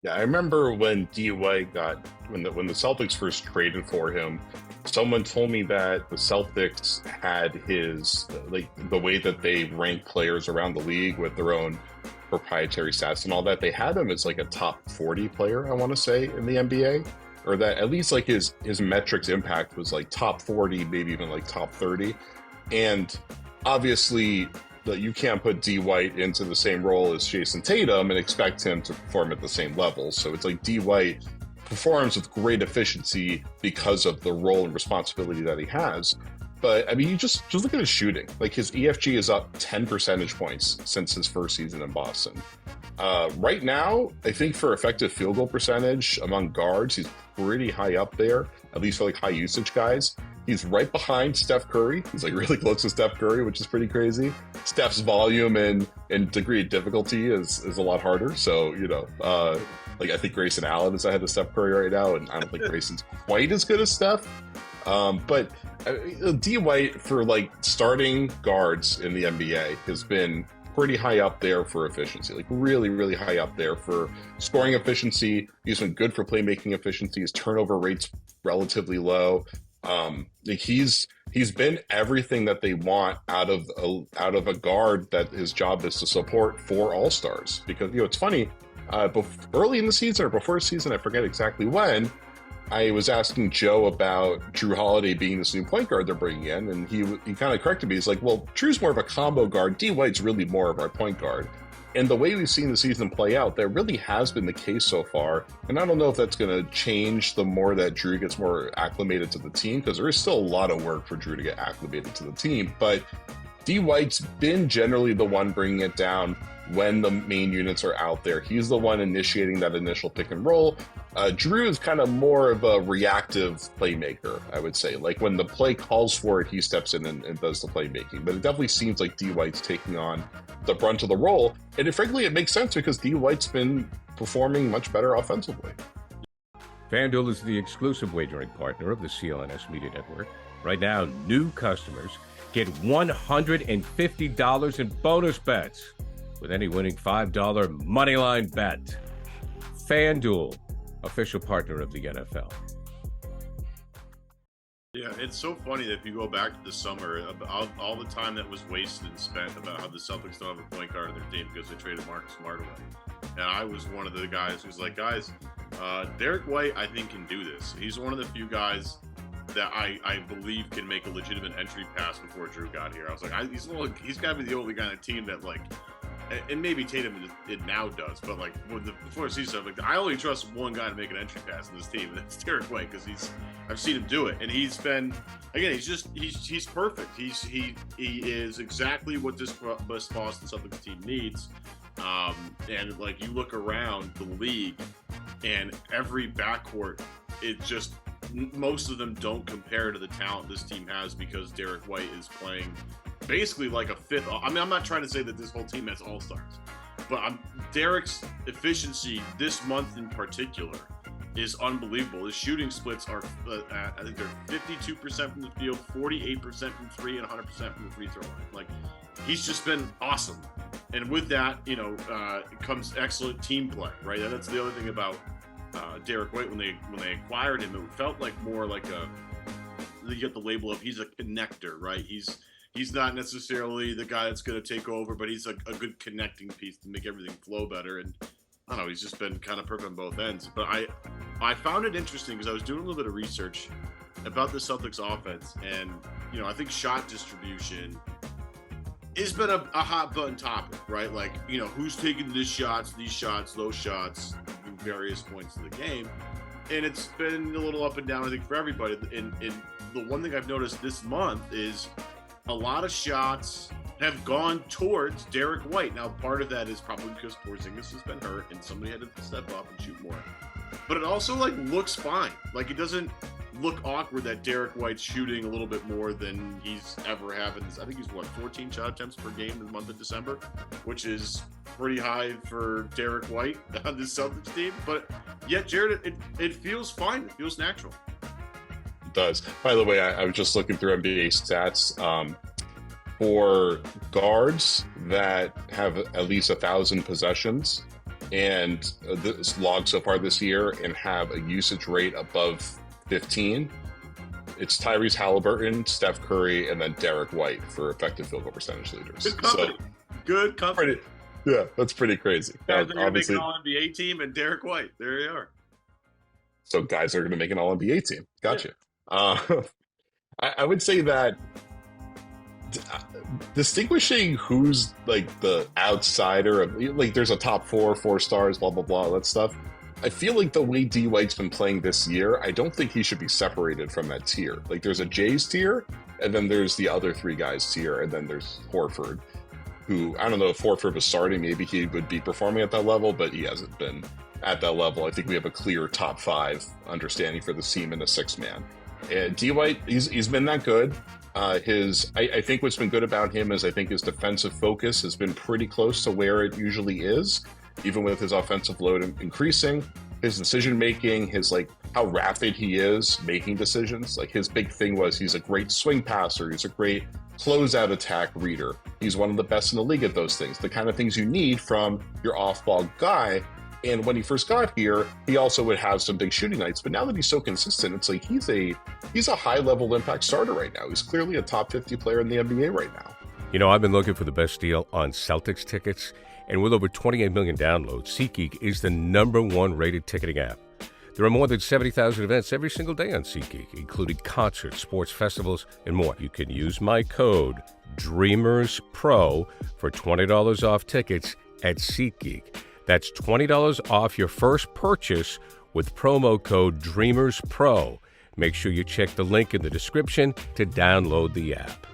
Yeah, I remember when D White got when the Celtics first traded for him, someone told me that the Celtics had his like the way that they rank players around the league with their own proprietary stats and all that. They had him as like a top 40 player, I want to say, in the NBA, or that at least like his metrics impact was like top 40, maybe even like top 30. And obviously, you can't put D White into the same role as Jason Tatum and expect him to perform at the same level. So it's like D White performs with great efficiency because of the role and responsibility that he has. But I mean, you just look at his shooting. Like his EFG is up 10 percentage points since his first season in Boston. Right now, I think for effective field goal percentage among guards, he's pretty high up there, at least for like high usage guys. He's right behind Steph Curry. He's like really close to Steph Curry, which is pretty crazy. Steph's volume and degree of difficulty is a lot harder. So, like I think Grayson Allen is ahead of Steph Curry right now, and I don't think Grayson's quite as good as Steph. But D White for like starting guards in the NBA has been pretty high up there for efficiency, like really, really high up there for scoring efficiency. He's been good for playmaking efficiency. His turnover rate's relatively low. Like he's been everything that they want out of a guard that his job is to support four all-stars. Because it's funny, early in the season or before the season, I forget exactly when, I was asking Joe about Drew Holiday being this new point guard they're bringing in, and he kind of corrected me. He's like, well, Drew's more of a combo guard. D White's really more of our point guard. And the way we've seen the season play out, that really has been the case so far. And I don't know if that's going to change the more that Drew gets more acclimated to the team, because there is still a lot of work for Drew to get acclimated to the team. But D White's been generally the one bringing it down when the main units are out there. He's the one initiating that initial pick and roll. Drew is kind of more of a reactive playmaker, I would say. Like when the play calls for it, he steps in and does the playmaking. But it definitely seems like D White's taking on the brunt of the role. And frankly, it makes sense because D White's been performing much better offensively. FanDuel is the exclusive wagering partner of the CLNS Media Network. Right now, new customers get $150 in bonus bets with any winning $5 moneyline bet. FanDuel, official partner of the NFL. Yeah, it's so funny that if you go back to the summer, about all the time that was wasted and spent about how the Celtics don't have a point guard on their team because they traded Marcus Smart away. And I was one of the guys who's like, guys, Derrick White, I think, can do this. He's one of the few guys that I believe can make a legitimate entry pass before Drew got here. I was like, he's got to be the only guy on the team that, like, and maybe Tatum it now does, but like before the season, like I only trust one guy to make an entry pass in this team, and that's Derrick White, because I've seen him do it, and he's been, again, he's perfect. He is exactly what this Boston Celtics team needs. And like you look around the league, and every backcourt, it just most of them don't compare to the talent this team has, because Derrick White is playing basically like a fifth. I mean, I'm not trying to say that this whole team has all-stars, but Derrick's efficiency this month in particular is unbelievable. His shooting splits are, I think they're 52% from the field, 48% from three, and 100% from the free throw line. Like, he's just been awesome. And with that, comes excellent team play, right? And that's the other thing about Derrick White. When they acquired him, it felt like more like you get the label of he's a connector, right? He's not necessarily the guy that's going to take over, but he's a good connecting piece to make everything flow better. And I don't know, he's just been kind of perfect on both ends. But I found it interesting because I was doing a little bit of research about the Celtics offense, and I think shot distribution has been a hot button topic, right? Like, who's taking these shots, those shots, in various points of the game. And it's been a little up and down, I think, for everybody. And the one thing I've noticed this month is a lot of shots have gone towards Derrick White. Now, part of that is probably because Porzingis has been hurt and somebody had to step up and shoot more. But it also, looks fine. Like, it doesn't look awkward that Derrick White's shooting a little bit more than he's ever having. I think he's, 14 shot attempts per game in the month of December, which is pretty high for Derrick White on this Celtics team. But yet, Jared, it feels fine. It feels natural. Does. By the way, I was just looking through NBA stats for guards that have at least 1,000 possessions. and this log so far this year and have a usage rate above 15, it's Tyrese Haliburton, Steph Curry, and then Derrick White for effective field goal percentage leaders. Good company. So, Good company. yeah, that's pretty crazy. Guys are going to make Obviously, an All-NBA team, and Derrick White. There you are. so guys are going to make an All-NBA team. Gotcha. Yeah. I would say that distinguishing who's like the outsider of, like, there's a top 4 stars, blah blah blah, all that stuff. I feel like the way D White's been playing this year, I don't think he should be separated from that tier. Like, there's a Jays tier, and then there's the other 3 guys tier, and then there's Horford, who, I don't know if Horford was starting, maybe he would be performing at that level, but he hasn't been at that level. I think we have a clear top 5 understanding for the team in the 6-man. And D White, he's been that good. I think what's been good about him is I think his defensive focus has been pretty close to where it usually is, even with his offensive load increasing. His decision making, his, like, how rapid he is making decisions. Like, his big thing was he's a great swing passer. He's a great closeout attack reader. He's one of the best in the league at those things, the kind of things you need from your off-ball guy. And when he first got here, he also would have some big shooting nights. But now that he's so consistent, it's like he's a high-level impact starter right now. He's clearly a top 50 player in the NBA right now. You know, I've been looking for the best deal on Celtics tickets, and with over 28 million downloads, SeatGeek is the #1 rated ticketing app. There are more than 70,000 events every single day on SeatGeek, including concerts, sports festivals, and more. You can use my code DREAMERSPRO for $20 off tickets at SeatGeek. That's $20 off your first purchase with promo code DREAMERSPRO. Make sure you check the link in the description to download the app.